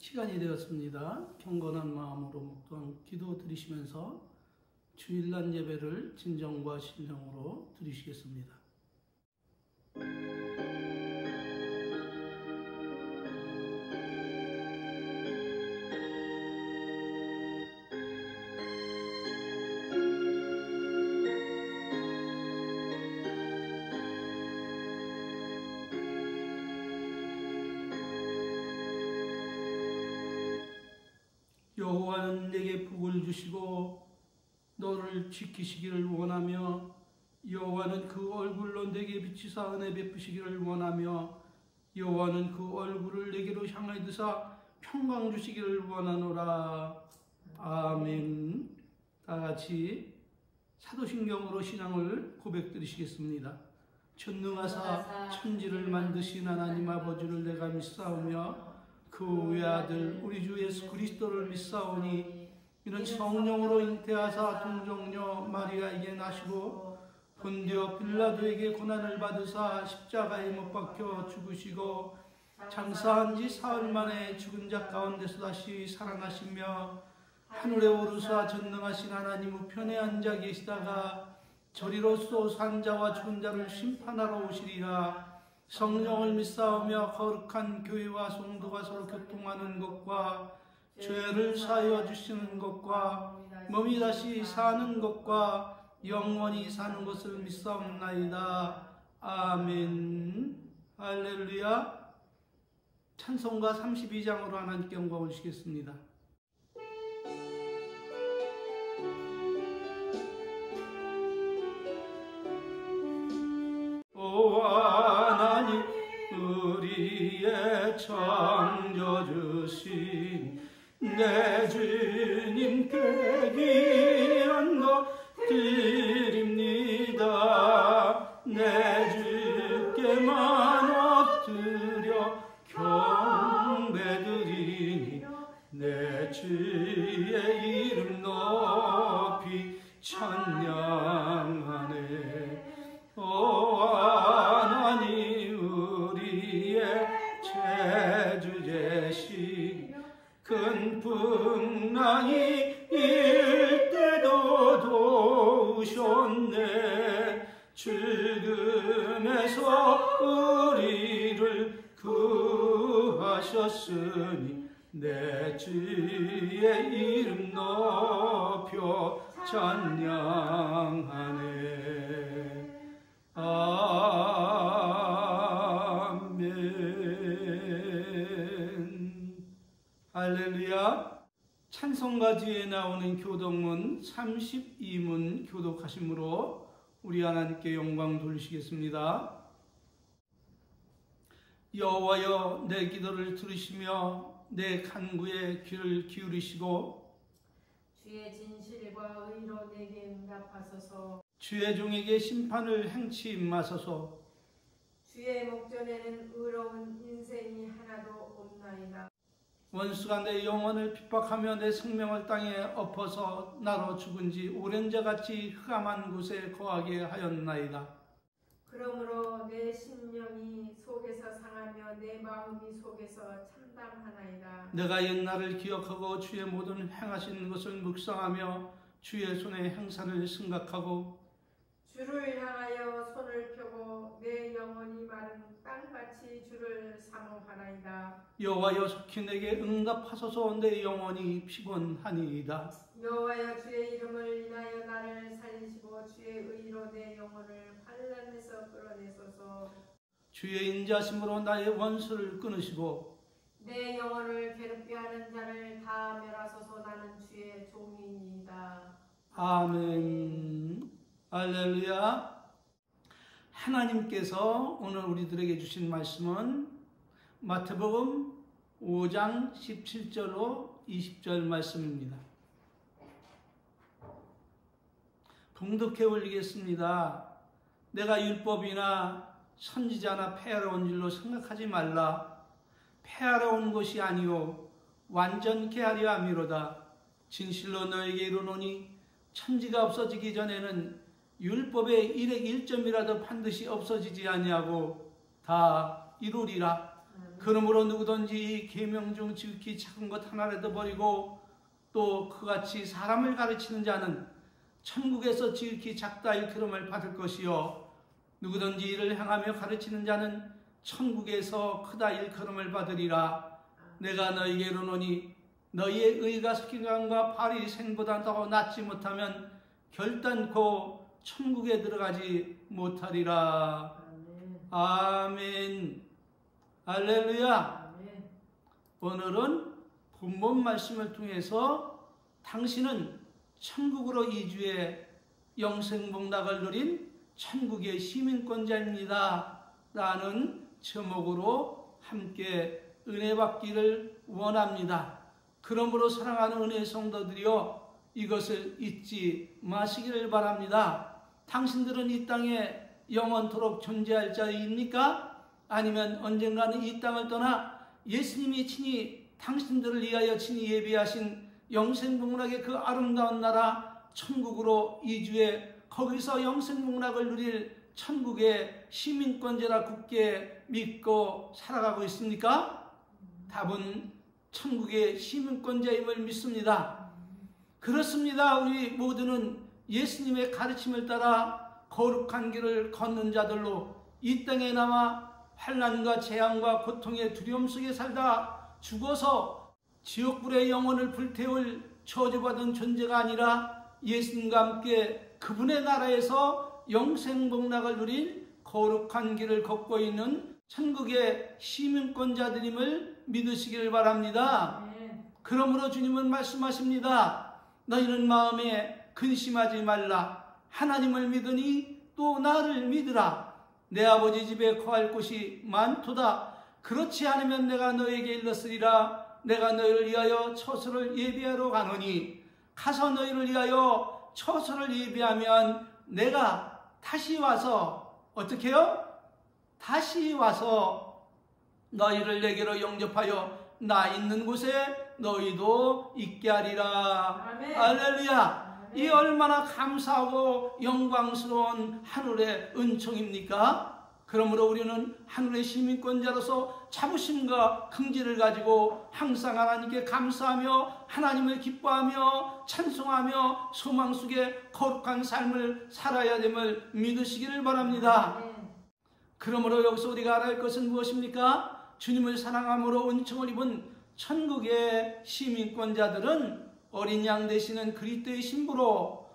시간이 되었습니다. 경건한 마음으로 묵상 기도 드리시면서 주일날 예배를 진정과 신령으로 드리시겠습니다. 여호와는 내게 복을 주시고 너를 지키시기를 원하며 여호와는 그 얼굴로 내게 비치사 은혜 베푸시기를 원하며 여호와는 그 얼굴을 내게로 향하여 드사 평강 주시기를 원하노라. 아멘. 다 같이 사도신경으로 신앙을 고백드리시겠습니다. 전능하사 천지를 만드신 하나님 아버지를 내가 믿사오며 그 외아들 우리 주 예수 그리스도를 믿사오니 이는 성령으로 잉태하사 동정녀 마리아에게 나시고 본디오 빌라도에게 고난을 받으사 십자가에 못 박혀 죽으시고 장사한 지 사흘 만에 죽은 자 가운데서 다시 살아나시며 하늘에 오르사 전능하신 하나님 우편에 앉아 계시다가 저리로서 산 자와 죽은 자를 심판하러 오시리라. 성령을 믿사오며 거룩한 교회와 성도가 서로 교통하는 것과 죄를 사하여 주시는 것과 몸이 다시 사는 것과 영원히 사는 것을 믿사옵나이다. 아멘. 할렐루야. 찬송가 32장으로 하나님께 영광 올리시겠습니다. 하나님 우리의 창조주신 내 주님께 귀한 것 드립니다. 내 주께만 엎드려 경배드리니 내 주의 이름 높이 찬양하네. 하나님 우리의 제주제시 큰 풍랑이 일 때도 도우셨네. 죽음에서 우리를 구하셨으니 내 주의 이름 높여 찬양하네. 아멘. 할렐루야. 찬송가 뒤에 나오는 교독문 32문 교독하심으로 우리 하나님께 영광 돌리시겠습니다. 여호와여 내 기도를 들으시며 내 간구에 귀를 기울이시고 주의 진실과 의로 내게 응답하소서. 주의 종에게 심판을 행치 마소서. 주의 목전에는 의로운 인생이 하나도 없나이다. 원수가 내 영혼을 핍박하며 내 생명을 땅에 엎어서 나로 죽은 지 오랜 자같이 흑암한 곳에 거하게 하였나이다. 그러므로 내 심령이 속에서 상하며 내 마음이 속에서 참담하나이다. 내가 옛날을 기억하고 주의 모든 행하신 것을 묵상하며 주의 손의 행사를 생각하고 주를 향하여 손을 펴고 내 영혼이 마른 땅같이 주를 사모하나이다. 여호와여 속히 내게 응답하소서. 내 영혼이 피곤하니이다. 여호와여 주의 이름을 인하여 나를 살리시고 주의 의로 내 영혼을 환난에서 끌어내소서. 주의 인자심으로 나의 원수를 끊으시고 내 영혼을 괴롭게 하는 자를 다 멸하소서. 나는 주의 종이니이다. 아멘. 할렐루야. 하나님께서 오늘 우리들에게 주신 말씀은 마태복음 5장 17절로 20절 말씀입니다. 봉독해 올리겠습니다. 내가 율법이나 선지자나 폐하러 온 줄로 생각하지 말라. 폐하러 온 것이 아니요 완전케 하려 함이로다. 진실로 너에게 이르노니 천지가 없어지기 전에는 율법의 일액 1점이라도 반드시 없어지지 아니하고 다 이루리라. 그러므로 누구든지 이 계명 중 지극히 작은 것 하나라도 버리고 또 그같이 사람을 가르치는 자는 천국에서 지극히 작다 일컬음을 받을 것이요 누구든지 이를 행하며 가르치는 자는 천국에서 크다 일컬음을 받으리라. 내가 너희에게 이르노니 너희의 의가 석기관과 바리새인보다 더 낫지 못하면 결단코 천국에 들어가지 못하리라. 아멘. 할렐루야. 오늘은 본문 말씀을 통해서 당신은 천국으로 이주해 영생복락을 누린 천국의 시민권자입니다 라는 제목으로 함께 은혜 받기를 원합니다. 그러므로 사랑하는 은혜 성도들이여 이것을 잊지 마시기를 바랍니다. 당신들은 이 땅에 영원토록 존재할 자입니까? 아니면 언젠가는 이 땅을 떠나 예수님이 친히 당신들을 위하여 친히 예비하신 영생복락의 그 아름다운 나라 천국으로 이주해 거기서 영생복락을 누릴 천국의 시민권자라 굳게 믿고 살아가고 있습니까? 답은 천국의 시민권자임을 믿습니다. 그렇습니다. 우리 모두는 예수님의 가르침을 따라 거룩한 길을 걷는 자들로 이 땅에 남아 환난과 재앙과 고통의 두려움 속에 살다 죽어서 지옥불의 영혼을 불태울 저주받은 존재가 아니라 예수님과 함께 그분의 나라에서 영생복락을 누린 거룩한 길을 걷고 있는 천국의 시민권자들임을 믿으시길 바랍니다. 그러므로 주님은 말씀하십니다. 너희는 마음에 근심하지 말라. 하나님을 믿으니 또 나를 믿으라. 내 아버지 집에 거할 곳이 많도다. 그렇지 않으면 내가 너에게 일렀으리라. 내가 너희를 위하여 처소를 예비하러 가노니 가서 너희를 위하여 처소를 예비하면 내가 다시 와서 어떻게 해요? 다시 와서 너희를 내게로 영접하여 나 있는 곳에 너희도 있게 하리라. 아멘. 할렐루야. 아멘. 이 얼마나 감사하고 영광스러운 하늘의 은총입니까? 그러므로 우리는 하늘의 시민권자로서 자부심과 긍지를 가지고 항상 하나님께 감사하며 하나님을 기뻐하며 찬송하며 소망 속에 거룩한 삶을 살아야 됨을 믿으시기를 바랍니다. 그러므로 여기서 우리가 알아야 할 것은 무엇입니까? 주님을 사랑함으로 은총을 입은 천국의 시민권자들은 어린 양 되시는 그리스도의 신부로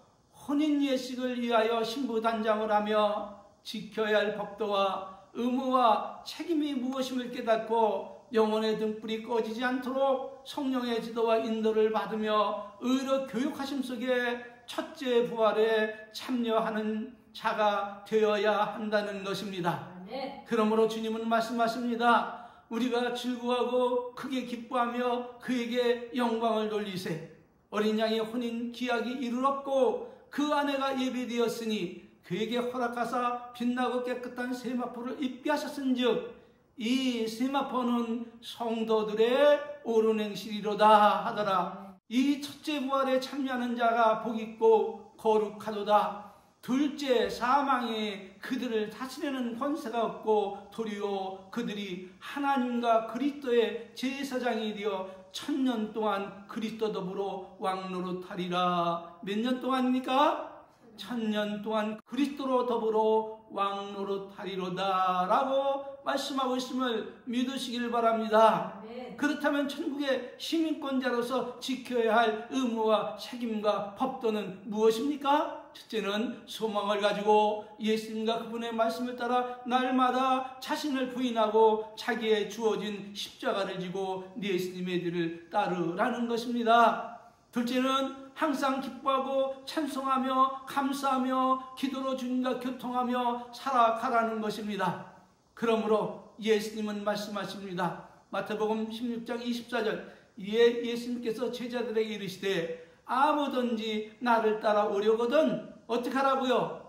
혼인 예식을 위하여 신부 단장을 하며 지켜야 할 법도와 의무와 책임이 무엇임을 깨닫고 영혼의 등불이 꺼지지 않도록 성령의 지도와 인도를 받으며 의로 교육하심 속에 첫째 부활에 참여하는 자가 되어야 한다는 것입니다. 네. 그러므로 주님은 말씀하십니다. 우리가 즐거워하고 크게 기뻐하며 그에게 영광을 돌리세. 어린 양의 혼인 기약이 이르렀고 그 아내가 예비되었으니 그에게 허락하사 빛나고 깨끗한 세마포를 입게 하셨은즉 이 세마포는 성도들의 옳은 행실이로다 하더라. 이 첫째 부활에 참여하는 자가 복있고 거룩하도다. 둘째 사망에 그들을 다스리는 권세가 없고 도리어 그들이 하나님과 그리스도의 제사장이 되어 1000년 동안 그리스도 더불어 왕노릇하리라. 몇 년 동안입니까? 1000년 동안 그리스도로 더불어 왕노릇하리로다 라고 말씀하고 있음을 믿으시길 바랍니다. 네. 그렇다면 천국의 시민권자로서 지켜야 할 의무와 책임과 법도는 무엇입니까? 첫째는 소망을 가지고 예수님과 그분의 말씀을 따라 날마다 자신을 부인하고 자기의 주어진 십자가를 지고 예수님의 뒤를 따르라는 것입니다. 둘째는 항상 기뻐하고 찬송하며 감사하며 기도로 주님과 교통하며 살아가라는 것입니다. 그러므로 예수님은 말씀하십니다. 마태복음 16장 24절 이에 예수님께서 제자들에게 이르시되 아무든지 나를 따라오려거든 어떻게 하라고요?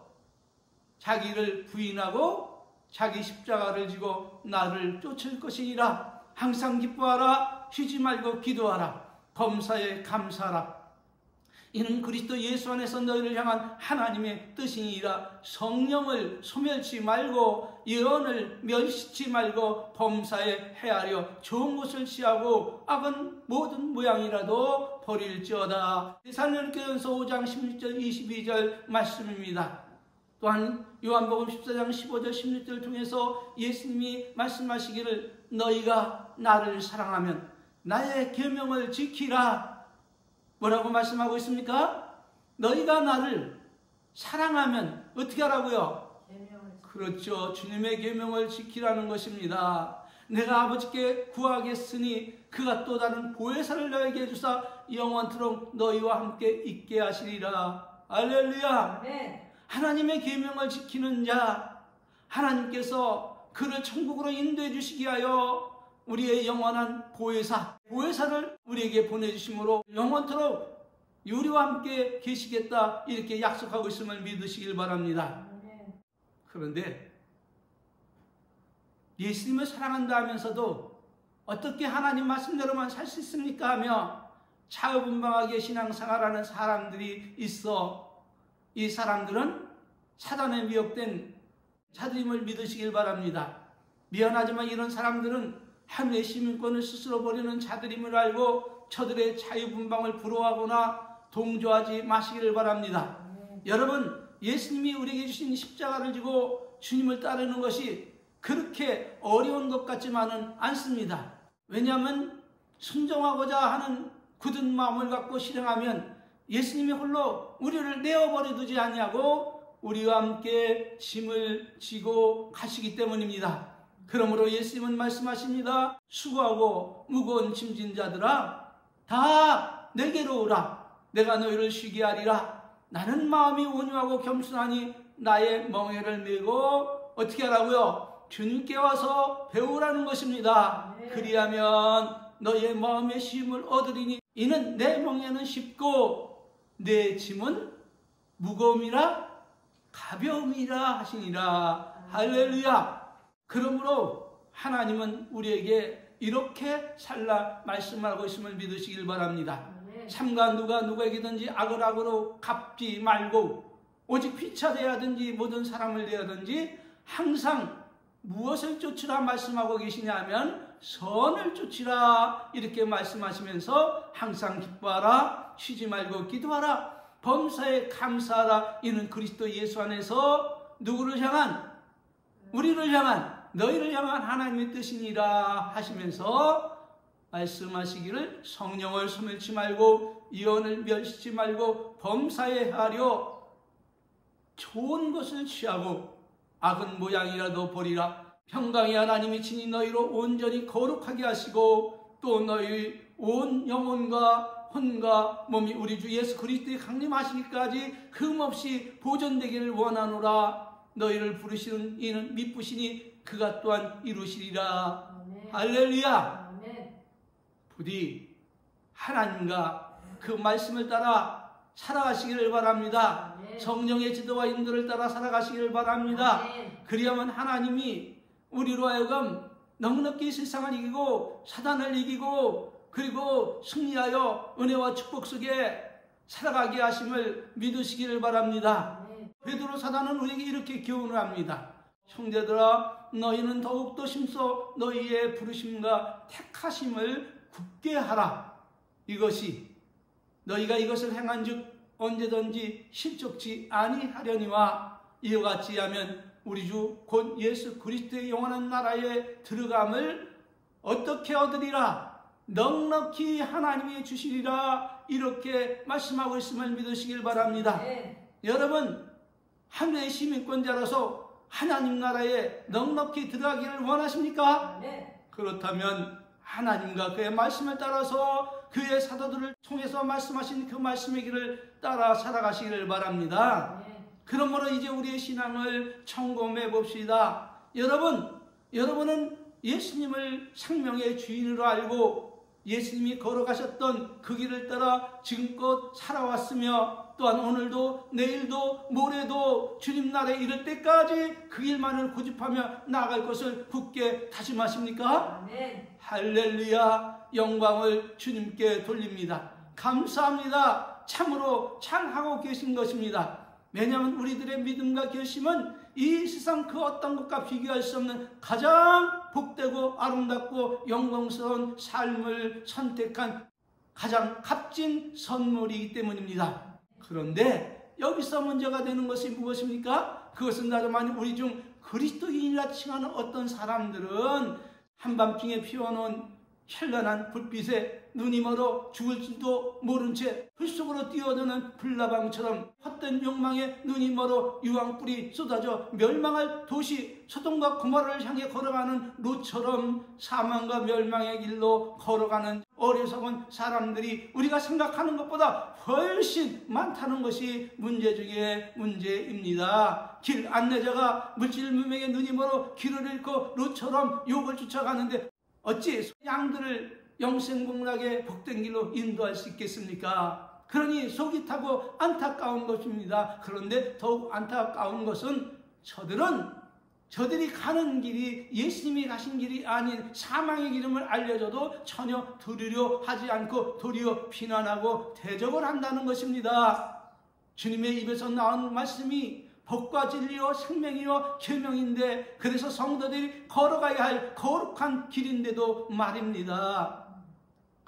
자기를 부인하고 자기 십자가를 지고 나를 쫓을 것이니라. 항상 기뻐하라. 쉬지 말고 기도하라. 범사에 감사하라. 이는 그리스도 예수 안에서 너희를 향한 하나님의 뜻이니라. 성령을 소멸치 말고 예언을 멸시치 말고 범사에 헤아려 좋은 것을 취하고 악은 모든 모양이라도 버릴지어다. 데살로니가전서 5장 16절 22절 말씀입니다. 또한 요한복음 14장 15절 16절을 통해서 예수님이 말씀하시기를 너희가 나를 사랑하면 나의 계명을 지키라. 뭐라고 말씀하고 있습니까? 너희가 나를 사랑하면 어떻게 하라고요? 그렇죠. 주님의 계명을 지키라는 것입니다. 내가 아버지께 구하겠으니 그가 또 다른 보혜사를 너에게 주사 영원토록 너희와 함께 있게 하시리라. 할렐루야. 네. 하나님의 계명을 지키는 자, 하나님께서 그를 천국으로 인도해 주시기 위하여 우리의 영원한 보혜사를 우리에게 보내주심으로 영원토록 우리와 함께 계시겠다 이렇게 약속하고 있음을 믿으시길 바랍니다. 그런데 예수님을 사랑한다 하면서도 어떻게 하나님 말씀대로만 살 수 있습니까 하며 자유분방하게 신앙생활하는 사람들이 있어. 이 사람들은 사단에 미혹된 자들임을 믿으시길 바랍니다. 미안하지만 이런 사람들은 하늘의 시민권을 스스로 버리는 자들임을 알고 저들의 자유분방을 부러워하거나 동조하지 마시기를 바랍니다. 여러분, 예수님이 우리에게 주신 십자가를 지고 주님을 따르는 것이 그렇게 어려운 것 같지만은 않습니다. 왜냐하면 순종하고자 하는 굳은 마음을 갖고 실행하면 예수님이 홀로 우리를 내어버려 두지 아니하고 우리와 함께 짐을 지고 가시기 때문입니다. 그러므로 예수님은 말씀하십니다. 수고하고 무거운 짐진 자들아 다 내게로 오라. 내가 너희를 쉬게 하리라. 나는 마음이 온유하고 겸손하니 나의 멍에를 메고 어떻게 하라고요? 주님께 와서 배우라는 것입니다. 네. 그리하면 너희의 마음의 쉼을 얻으리니 이는 내 멍에는 쉽고 내 짐은 무거움이라 가벼움이라 하시니라. 할렐루야. 그러므로 하나님은 우리에게 이렇게 살라 말씀하고 있음을 믿으시길 바랍니다. 삼가 누구에게든지 악을 악으로 갚지 말고 오직 피차 대하든지 모든 사람을 대하든지 항상 무엇을 쫓으라 말씀하고 계시냐면 선을 쫓으라 이렇게 말씀하시면서 항상 기뻐하라, 쉬지 말고 기도하라, 범사에 감사하라. 이는 그리스도 예수 안에서 누구를 향한? 우리를 향한, 너희를 향한 하나님의 뜻이니라 하시면서 말씀하시기를 성령을 소멸치 말고 예언을 멸시치 말고 범사에 하려 좋은 것을 취하고 악은 모양이라도 버리라. 평강의 하나님이 친히 너희로 온전히 거룩하게 하시고 또 너희 온 영혼과 혼과 몸이 우리 주 예수 그리스도의 강림하시기까지 흠없이 보존되기를 원하노라. 너희를 부르시는 이는 미쁘시니 그가 또한 이루시리라. 아멘. 할렐루야. 아멘. 부디 하나님과 그 말씀을 따라 살아가시기를 바랍니다. 아멘. 성령의 지도와 인도를 따라 살아가시기를 바랍니다. 아멘. 그리하면 하나님이 우리로 하여금 넉넉히 세상을 이기고 사단을 이기고 그리고 승리하여 은혜와 축복 속에 살아가게 하심을 믿으시기를 바랍니다. 베드로 사도는 우리에게 이렇게 교훈을 합니다. 형제들아, 너희는 더욱더 심써 너희의 부르심과 택하심을 굳게 하라. 이것이 너희가 이것을 행한즉 언제든지 실족치 아니하려니와 이와 같이 하면 우리 주 곧 예수 그리스도의 영원한 나라에 들어감을 어떻게 얻으리라? 넉넉히 하나님이 주시리라. 이렇게 말씀하고 있음을 믿으시길 바랍니다. 네. 여러분, 하늘의 시민권자로서 하나님 나라에 넉넉히 들어가기를 원하십니까? 네. 그렇다면 하나님과 그의 말씀을 따라서 그의 사도들을 통해서 말씀하신 그 말씀의 길을 따라 살아가시기를 바랍니다. 네. 그러므로 이제 우리의 신앙을 점검해 봅시다. 여러분은 예수님을 생명의 주인으로 알고 예수님이 걸어가셨던 그 길을 따라 지금껏 살아왔으며 또한 오늘도 내일도 모레도 주님 나라에 이를 때까지 그 길만을 고집하며 나아갈 것을 굳게 다짐하십니까? 아멘. 할렐루야. 영광을 주님께 돌립니다. 감사합니다. 참으로 잘하고 계신 것입니다. 왜냐하면 우리들의 믿음과 결심은 이 세상 그 어떤 것과 비교할 수 없는 가장 복되고 아름답고 영광스러운 삶을 선택한 가장 값진 선물이기 때문입니다. 그런데 여기서 문제가 되는 것이 무엇입니까? 그것은 다름아닌 우리 중 그리스도인이라 칭하는 어떤 사람들은 한밤중에 피워놓은 현란한 불빛에 눈이 멀어 죽을지도 모른 채 불 속으로 뛰어드는 불나방처럼 헛된 욕망에 눈이 멀어 유황불이 쏟아져 멸망할 도시 소돔과 고모라를 향해 걸어가는 롯처럼 사망과 멸망의 길로 걸어가는 어리석은 사람들이 우리가 생각하는 것보다 훨씬 많다는 것이 문제 중에 문제입니다. 길 안내자가 물질 문명에 눈이 멀어 길을 잃고 롯처럼 욕을 쫓아가는데 어찌 양들을 영생복락의 복된 길로 인도할 수 있겠습니까? 그러니 속이 타고 안타까운 것입니다. 그런데 더욱 안타까운 것은 저들이 가는 길이 예수님이 가신 길이 아닌 사망의 길임을 알려줘도 전혀 들으려 하지 않고 도리어 비난하고 대적을 한다는 것입니다. 주님의 입에서 나온 말씀이 복과 진리요 생명이요 계명인데 그래서 성도들이 걸어가야 할 거룩한 길인데도 말입니다.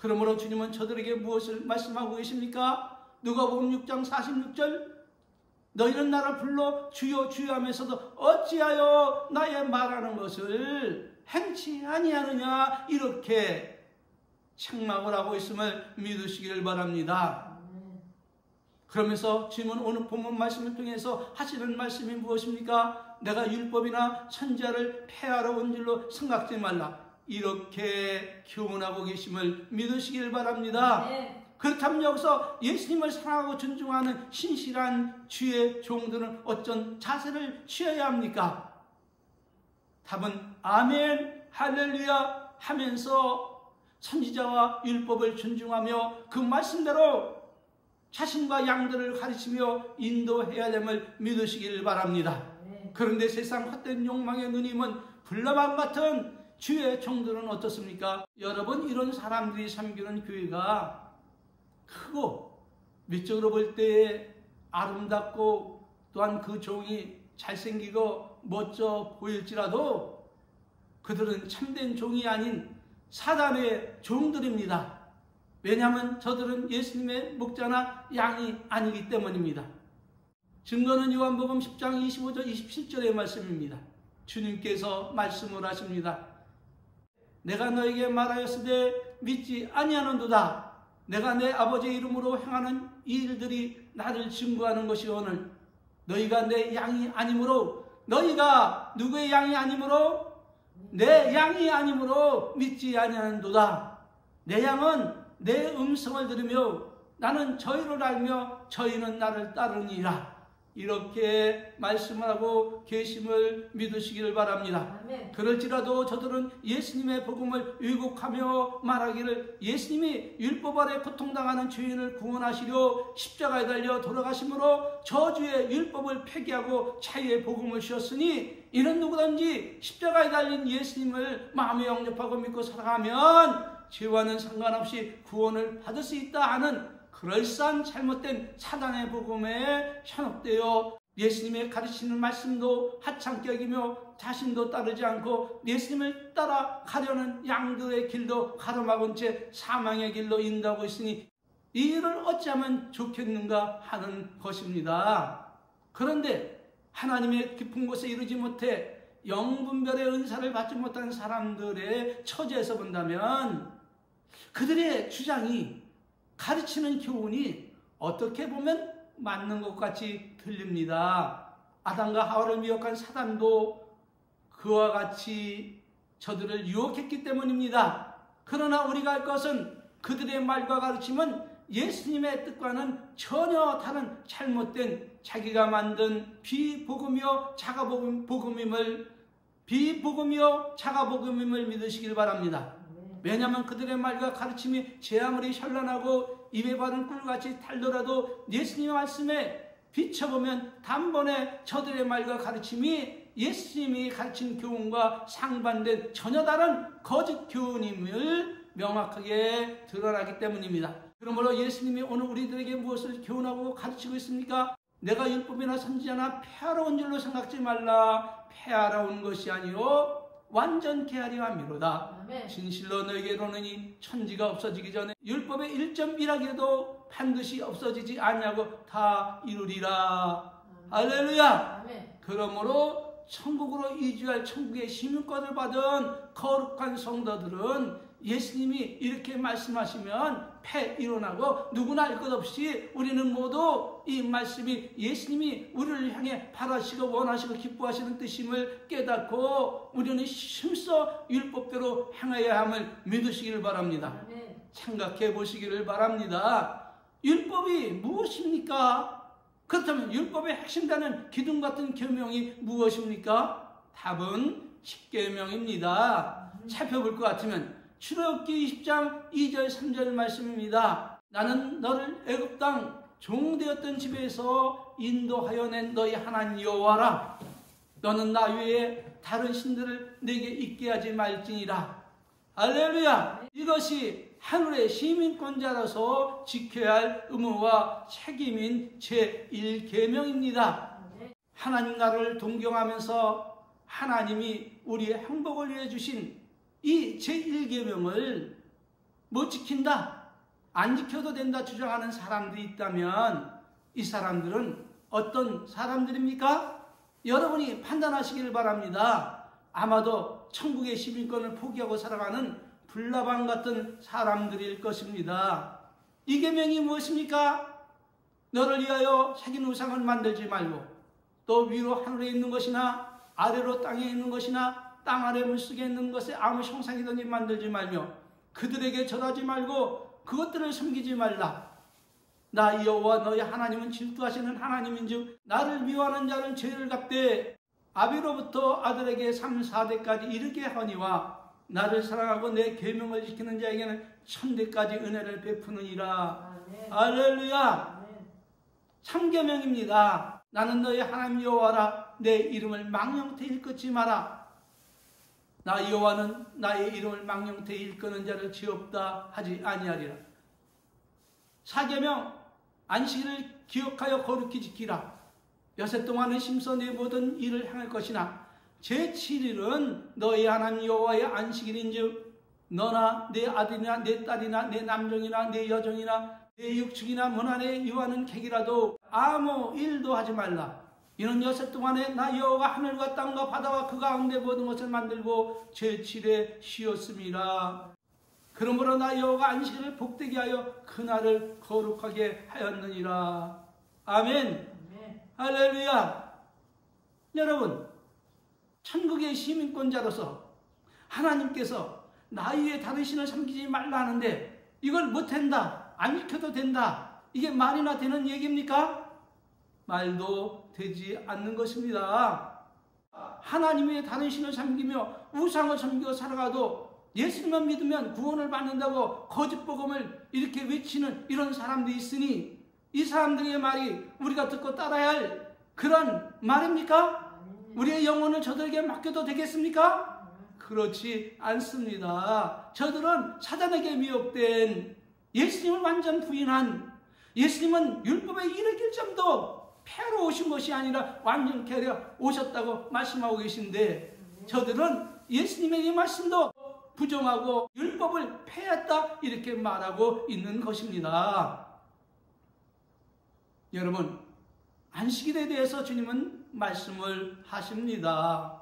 그러므로 주님은 저들에게 무엇을 말씀하고 계십니까? 누가복음 6장 46절 너희는 나를 불러 주여 주여 하면서도 어찌하여 나의 말하는 것을 행치 아니하느냐 이렇게 책망을 하고 있음을 믿으시기를 바랍니다. 그러면서 주님은 오늘 본문 말씀을 통해서 하시는 말씀이 무엇입니까? 내가 율법이나 선지자를 폐하러 온 줄로 생각지 말라. 이렇게 교훈하고 계심을 믿으시길 바랍니다. 네. 그렇다면 여기서 예수님을 사랑하고 존중하는 신실한 주의 종들은 어떤 자세를 취해야 합니까? 답은 아멘 할렐루야 하면서 선지자와 율법을 존중하며 그 말씀대로 자신과 양들을 가르치며 인도해야 됨을 믿으시길 바랍니다. 네. 그런데 세상 헛된 욕망의 누님은 불나방 같은 주의 종들은 어떻습니까? 여러분 이런 사람들이 섬기는 교회가 크고 외적으로 볼 때 아름답고 또한 그 종이 잘생기고 멋져 보일지라도 그들은 참된 종이 아닌 사단의 종들입니다. 왜냐하면 저들은 예수님의 목자나 양이 아니기 때문입니다. 증거는 요한복음 10장 25절 27절의 말씀입니다. 주님께서 말씀을 하십니다. 내가 너에게 말하였으되 믿지 아니하는도다. 내가 내 아버지의 이름으로 행하는 이 일들이 나를 증거하는 것이오늘 너희가 내 양이 아니므로 너희가 누구의 양이 아니므로 내 양이 아니므로 믿지 아니하는도다. 내 양은 내 음성을 들으며 나는 저희를 알며 저희는 나를 따르니라. 이렇게 말씀을 하고 계심을 믿으시기를 바랍니다. 아멘. 그럴지라도 저들은 예수님의 복음을 왜곡하며 말하기를 예수님이 율법 아래 고통당하는 죄인을 구원하시려 십자가에 달려 돌아가심으로 저주의 율법을 폐기하고 자유의 복음을 주셨으니 이는 누구든지 십자가에 달린 예수님을 마음에 영접하고 믿고 살아가면 죄와는 상관없이 구원을 받을 수 있다 하는 그럴싸한 잘못된 사단의 복음에 현혹되어 예수님의 가르치는 말씀도 하찮게 여기며 자신도 따르지 않고 예수님을 따라가려는 양들의 길도 가로막은 채 사망의 길로 인도하고 있으니 이 일을 어찌하면 좋겠는가 하는 것입니다. 그런데 하나님의 깊은 곳에 이르지 못해 영분별의 은사를 받지 못한 사람들의 처지에서 본다면 그들의 주장이 가르치는 교훈이 어떻게 보면 맞는 것 같이 들립니다. 아담과 하와를 미혹한 사단도 그와 같이 저들을 유혹했기 때문입니다. 그러나 우리가 할 것은 그들의 말과 가르침은 예수님의 뜻과는 전혀 다른 잘못된 자기가 만든 비복음이요 자가복음임을 믿으시길 바랍니다. 왜냐하면 그들의 말과 가르침이 제 아무리 현란하고 입에 바른 꿀같이 달더라도 예수님의 말씀에 비춰보면 단번에 저들의 말과 가르침이 예수님이 가르친 교훈과 상반된 전혀 다른 거짓 교훈임을 명확하게 드러나기 때문입니다. 그러므로 예수님이 오늘 우리들에게 무엇을 교훈하고 가르치고 있습니까? 내가 율법이나 선지자나 폐하러운 줄로 생각지 말라. 폐하러운 것이 아니요 완전케 하려 함이로다. 아멘. 진실로 너에게 이르노니 천지가 없어지기 전에 율법의 1.1하기도 반드시 없어지지 아니하고 다 이루리라. 할렐루야. 아멘. 그러므로 천국으로 이주할 천국의 시민권을 받은 거룩한 성도들은 예수님이 이렇게 말씀하시면 폐 일어나고 누구나 알 것 없이 우리는 모두 이 말씀이 예수님이 우리를 향해 바라시고 원하시고 기뻐하시는 뜻임을 깨닫고 우리는 힘써 율법대로 행해야 함을 믿으시기를 바랍니다. 아멘. 생각해 보시기를 바랍니다. 율법이 무엇입니까? 그렇다면 율법의 핵심되는 기둥 같은 계명이 무엇입니까? 답은 십계명입니다. 살펴볼 것 같으면 출애굽기 20장 2절 3절 말씀입니다. 나는 너를 애굽 땅 종되었던 집에서 인도하여 낸 너희 하나님 여호와라. 너는 나 외에 다른 신들을 내게 있게 하지 말지니라. 할렐루야. 이것이 하늘의 시민권자로서 지켜야 할 의무와 책임인 제1계명입니다. 하나님 나라를 동경하면서 하나님이 우리의 행복을 위해 주신 이 제1계명을 못 지킨다, 안 지켜도 된다 주장하는 사람들이 있다면 이 사람들은 어떤 사람들입니까? 여러분이 판단하시기를 바랍니다. 아마도 천국의 시민권을 포기하고 살아가는 불나방 같은 사람들일 것입니다. 이 계명이 무엇입니까? 너를 위하여 새긴 우상을 만들지 말고 또 위로 하늘에 있는 것이나 아래로 땅에 있는 것이나 땅 아래 물속에 있는 것에 아무 형상이든지 만들지 말며 그들에게 절하지 말고 그것들을 섬기지 말라. 나 여호와 너희 하나님은 질투하시는 하나님인즉 나를 미워하는 자는 죄를 갚되 아비로부터 아들에게 3, 4대까지 이르게 하니와 나를 사랑하고 내 계명을 지키는 자에게는 1000대까지 은혜를 베푸느니라. 할렐루야. 3계명입니다. 나는 너희 하나님 여호와라. 내 이름을 망령태 일컫지 마라. 나 여호와는 나의 이름을 망령태 일컫는 자를 지없다 하지 아니하리라. 4계명 안식일을 기억하여 거룩히 지키라. 여섯 동안은 심서 내 모든 일을 행할 것이나 제7일은 너희 하나님 여호와의 안식일인즉 너나 내 아들이나 내 딸이나 내 남종이나 내 여종이나 내 육축이나 문안에 유하는 객이라도 아무 일도 하지 말라. 이는 여섯 동안에 나 여호와가 하늘과 땅과 바다와 그 가운데 모든 것을 만들고 제7에 쉬었음이라. 그러므로 나 여호와가 안식일을 복되게 하여 그날을 거룩하게 하였느니라. 아멘. 할렐루야. 여러분, 천국의 시민권자로서 하나님께서 나 위에 다른 신을 섬기지 말라 하는데 이걸 못한다, 안 지켜도 된다, 이게 말이나 되는 얘기입니까? 말도 되지 않는 것입니다. 하나님 외에 다른 신을 섬기며 우상을 섬기고 살아가도 예수님만 믿으면 구원을 받는다고 거짓복음을 이렇게 외치는 이런 사람들이 있으니 이 사람들의 말이 우리가 듣고 따라야 할 그런 말입니까? 우리의 영혼을 저들에게 맡겨도 되겠습니까? 그렇지 않습니다. 저들은 사단에게 미혹된 예수님을 완전 부인한, 예수님은 율법에 이르길 점도 폐하러 오신 것이 아니라 완전케 하려 오셨다고 말씀하고 계신데 저들은 예수님의 이 말씀도 부정하고 율법을 폐했다 이렇게 말하고 있는 것입니다. 여러분, 안식일에 대해서 주님은 말씀을 하십니다.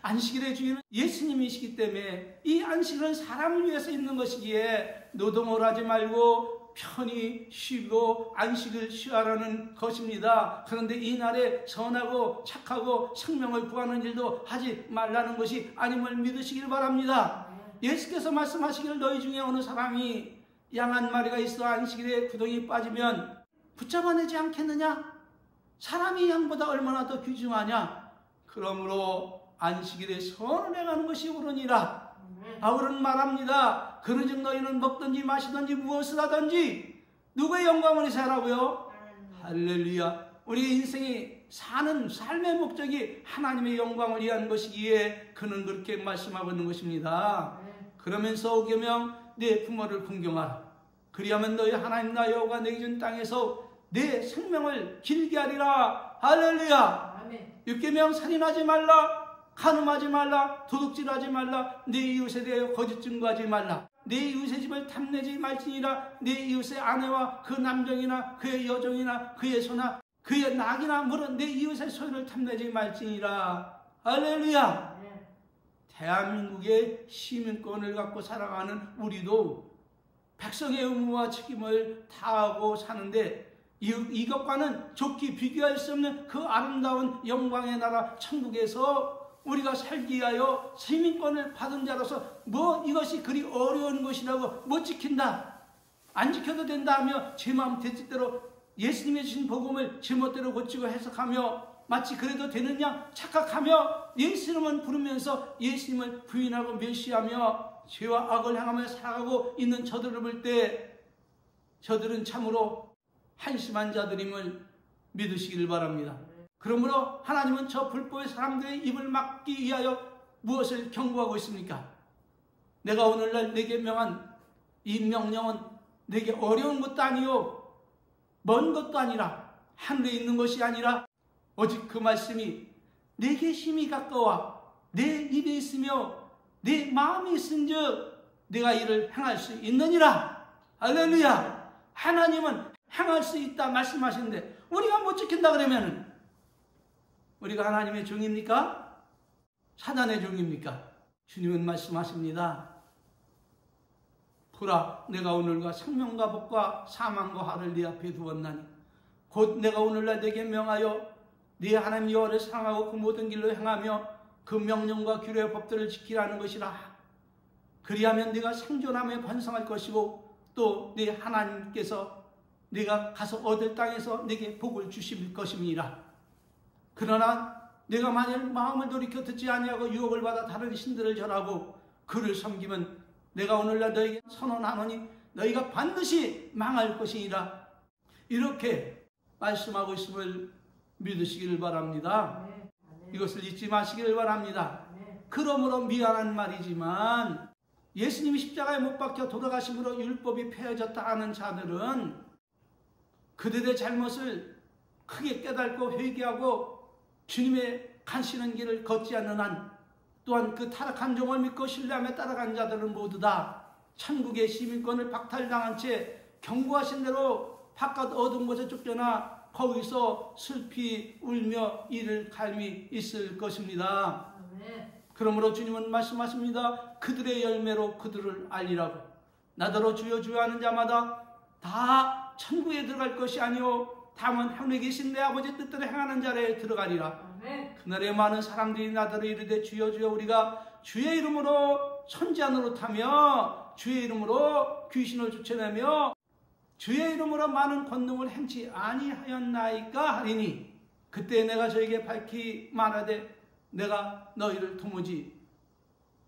안식일의 주인은 예수님이시기 때문에 이 안식일은 사람을 위해서 있는 것이기에 노동을 하지 말고 편히 쉬고 안식을 취하라는 것입니다. 그런데 이 날에 선하고 착하고 생명을 구하는 일도 하지 말라는 것이 아님을 믿으시길 바랍니다. 예수께서 말씀하시기를 너희 중에 어느 사람이 양 한 마리가 있어 안식일에 구덩이 빠지면 붙잡아내지 않겠느냐? 사람이 양보다 얼마나 더 귀중하냐? 그러므로 안식일에 선을 행하는 것이 옳으니라. 바울은 말합니다. 그러즉 너희는 먹든지 마시든지 무엇을 하든지 누구의 영광을 위해서 하라고요? 할렐루야. 우리의 인생이 사는 삶의 목적이 하나님의 영광을 위한 것이기에 그는 그렇게 말씀하고 있는 것입니다. 그러면서 오개명 내 부모를 공경하라. 그리하면 너희 하나님 나 여호와가 내게 준 땅에서 내 생명을 길게 하리라. 할렐루야. 아멘. 6계명 살인하지 말라, 간음하지 말라, 도둑질하지 말라, 내 이웃에 대하여 거짓 증거하지 말라, 내 이웃의 집을 탐내지 말지니라. 내 이웃의 아내와 그 남정이나 그의 여종이나 그의 소나 그의 낙이나 물은 내 이웃의 소유를 탐내지 말지니라. 할렐루야. 아멘. 대한민국의 시민권을 갖고 살아가는 우리도 백성의 의무와 책임을 다하고 사는데 이것과는 좋게 비교할 수 없는 그 아름다운 영광의 나라 천국에서 우리가 살기 위하여 시민권을 받은 자로서 뭐 이것이 그리 어려운 것이라고 못 지킨다, 안 지켜도 된다 하며 제 마음 제 뜻대로 예수님이 주신 복음을 제멋대로 고치고 해석하며 마치 그래도 되는 양 착각하며 예수님을 부르면서 예수님을 부인하고 멸시하며 죄와 악을 향하며 살아가고 있는 저들을 볼 때 저들은 참으로 한심한 자들임을 믿으시길 바랍니다. 그러므로 하나님은 저 불법의 사람들의 입을 막기 위하여 무엇을 경고하고 있습니까? 내가 오늘날 내게 명한 이 명령은 내게 어려운 것도 아니요 먼 것도 아니라 하늘에 있는 것이 아니라 오직 그 말씀이 내게 힘이 가까워 내 입에 있으며 내 마음이 있은즉 내가 이를 행할 수 있느니라. 할렐루야. 하나님은 행할 수 있다 말씀하시는데 우리가 못 지킨다 그러면 우리가 하나님의 종입니까? 사단의 종입니까? 주님은 말씀하십니다. 보라, 내가 오늘과 생명과 복과 사망과 화를 네 앞에 두었나니 곧 내가 오늘날 네게 명하여 네 하나님 여호와를 사랑하고 그 모든 길로 행하며 그 명령과 규례와 법들을 지키라는 것이라. 그리하면 네가 생존하며 번성할 것이고 또 네 하나님께서 네가 가서 얻을 땅에서 네게 복을 주실 것임이니라. 그러나 네가 만일 마음을 돌이켜 듣지 아니하고 유혹을 받아 다른 신들을 절하고 그를 섬기면 내가 오늘날 너에게 선언하노니 너희가 반드시 망할 것이니라. 이렇게 말씀하고 있음을 믿으시기를 바랍니다. 이것을 잊지 마시기를 바랍니다. 그러므로 미안한 말이지만 예수님이 십자가에 못 박혀 돌아가심으로 율법이 폐해졌다 하는 자들은 그들의 잘못을 크게 깨닫고 회개하고 주님의 가시는 길을 걷지 않는 한 또한 그 타락한 종을 믿고 신뢰하며 따라간 자들은 모두 다 천국의 시민권을 박탈당한 채 경고하신 대로 바깥 어두운 곳에 쫓겨나 거기서 슬피 울며 이를 갈미 있을 것입니다. 그러므로 주님은 말씀하십니다. 그들의 열매로 그들을 알리라고. 나더러 주여 주여 하는 자마다 다 천국에 들어갈 것이 아니요 다만 하늘에 계신 내 아버지 뜻대로 행하는 자리에 들어가리라. 그날에 많은 사람들이 나더러 이르되 주여 주여 우리가 주의 이름으로 선지자 노릇하며 주의 이름으로 귀신을 쫓아내며 주의 이름으로 많은 권능을 행치 아니하였나이까 하리니 그때 내가 저에게 밝히 말하되 내가 너희를 도무지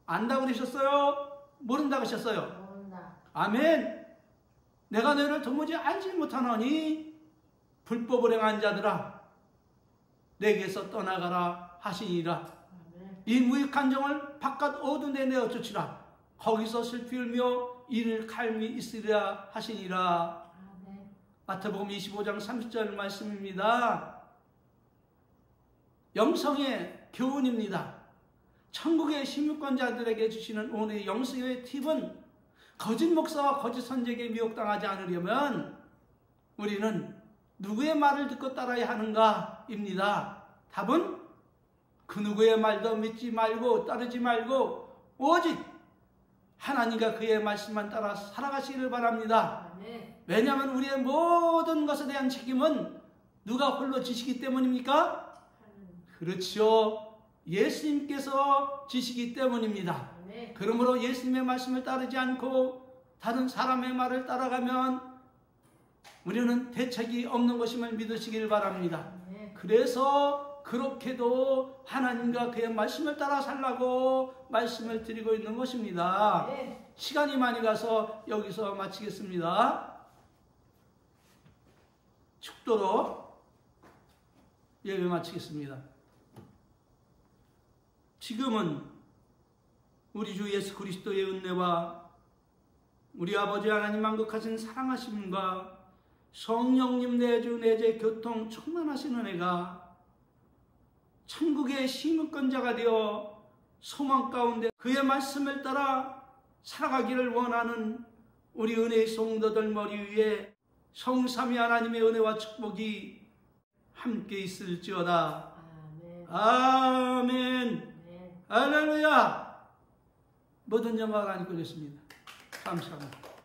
안다 그러셨어요? 모른다 그러셨어요? 모른다. 아멘. 내가 너희를 도무지 알지 못하노니 불법을 행한 자들아 내게서 떠나가라 하시니라. 이 무익한 정을 바깥 어두운 데 내어 쫓으라. 거기서 슬피 울며 이를 갈미 있으리라 하시니라. 마태복음 25장 30절 말씀입니다. 영성의 교훈입니다. 천국의 시민권자들에게 주시는 오늘의 영성의 팁은 거짓 목사와 거짓 선지자에게 미혹당하지 않으려면 우리는 누구의 말을 듣고 따라야 하는가 입니다. 답은 그 누구의 말도 믿지 말고 따르지 말고 오직 하나님과 그의 말씀만 따라 살아가시기를 바랍니다. 왜냐하면 우리의 모든 것에 대한 책임은 누가 홀로 지시기 때문입니까? 그렇죠. 예수님께서 지시기 때문입니다. 그러므로 예수님의 말씀을 따르지 않고 다른 사람의 말을 따라가면 우리는 대책이 없는 것임을 믿으시길 바랍니다. 그래서 그렇게도 하나님과 그의 말씀을 따라 살라고 말씀을 드리고 있는 것입니다. 시간이 많이 가서 여기서 마치겠습니다. 축도로 예배 마치겠습니다. 지금은 우리 주 예수 그리스도의 은혜와 우리 아버지 하나님 만극하신 사랑하심과 성령님 내주 내재 교통 충만하신 은혜가 천국의 시민권자가 되어 소망 가운데 그의 말씀을 따라 살아가기를 원하는 우리 은혜의 성도들 머리 위에 성삼위 하나님의 은혜와 축복이 함께 있을지어다. 아멘. 아멘. 아멘. 할렐루야. 모든 영광을 하나님께 드렸습니다. 감사합니다.